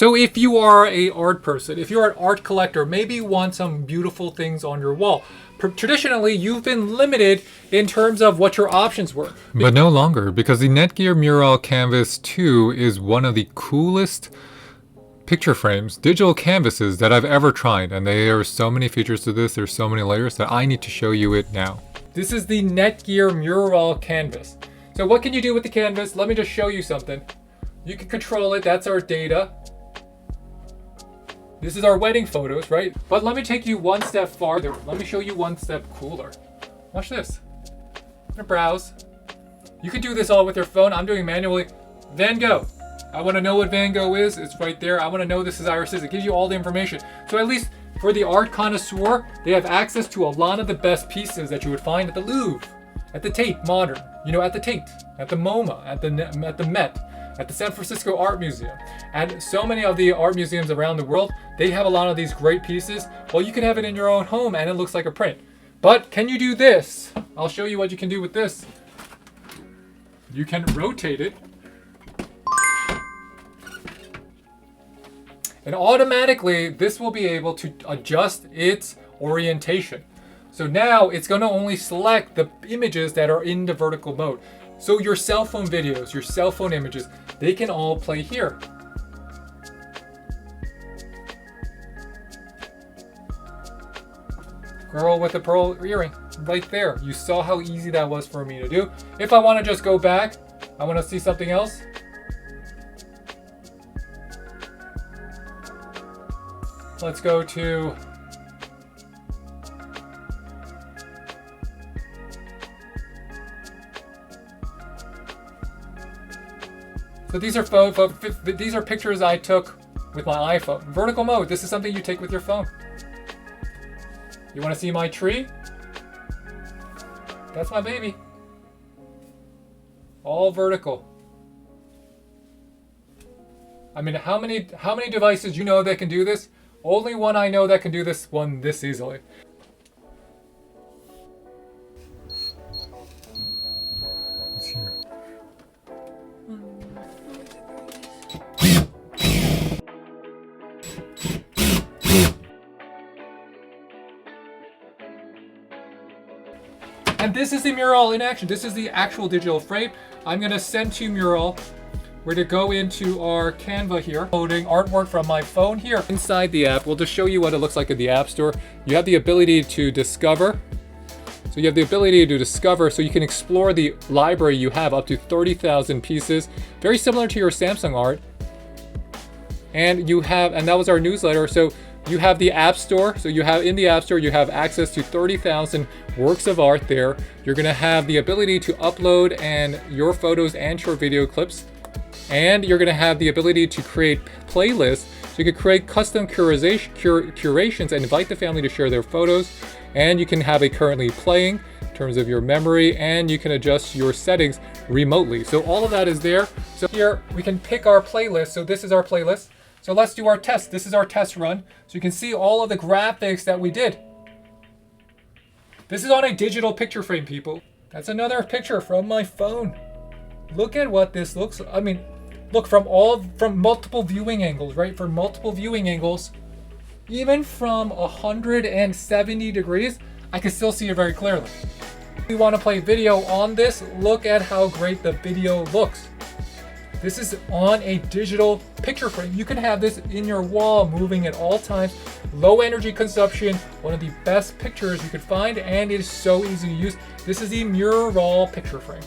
So if you are a art person, if you're an art collector, maybe you want some beautiful things on your wall. Traditionally, you've been limited in terms of what your options were. But no longer, because the Netgear Meural Canvas II is one of the coolest picture frames, digital canvases that I've ever tried. And there are so many features to this, there's so many layers that I need to show you it now. This is the Netgear Meural Canvas. So what can you do with the canvas? Let me just show you something. You can control it, that's our data. This is our wedding photos, right? But let me take you one step farther. Let me show you one step cooler. Watch this. I'm gonna browse. You can do this all with your phone. I'm doing manually. Van Gogh. I wanna know what Van Gogh is. It's right there. I wanna know this is irises. It gives you all the information. So at least for the art connoisseur, they have access to a lot of the best pieces that you would find at the Louvre, at the Tate Modern, you know, at the Tate, at the MoMA, at the Met, at the San Francisco Art Museum, and so many of the art museums around the world, they have a lot of these great pieces. Well, you can have it in your own home and it looks like a print. But can you do this? I'll show you what you can do with this. You can rotate it. And automatically, this will be able to adjust its orientation. So now it's going to only select the images that are in the vertical mode. So your cell phone videos, your cell phone images, they can all play here. Girl with a pearl earring, right there. You saw how easy that was for me to do. If I want to just go back, I want to see something else. Let's go to so these are pictures I took with my iPhone. Vertical mode, this is something you take with your phone. You want to see my tree? That's my baby. All vertical. I mean, how many devices you know that can do this? Only one I know that can do this one this easily. It's here. And this is the mural in action. This is the actual digital frame. I'm gonna send to Meural. We're gonna go into our Canva here, loading artwork from my phone here. Inside the app, we'll just show you what it looks like in the App Store. You have the ability to discover. So you have the ability to discover, so you can explore the library you have, up to 30,000 pieces. Very similar to your Samsung art. And that was our newsletter. So you have the App Store. So you have in the App Store, you have access to 30,000 works of art there. You're gonna have the ability to upload and your photos and short video clips. And you're gonna have the ability to create playlists. So you can create custom curations and invite the family to share their photos. And you can have it currently playing in terms of your memory, and you can adjust your settings remotely. So all of that is there. So here we can pick our playlist. So this is our playlist. So let's do our test. This is our test run. So you can see all of the graphics that we did. This is on a digital picture frame, people. That's another picture from my phone. Look at what this looks like. I mean, look from multiple viewing angles, right? From multiple viewing angles, even from 170 degrees, I can still see it very clearly. If you want to play video on this, look at how great the video looks. This is on a digital picture frame. You can have this in your wall, moving at all times. Low energy consumption, one of the best pictures you could find, and it is so easy to use. This is the Meural picture frame.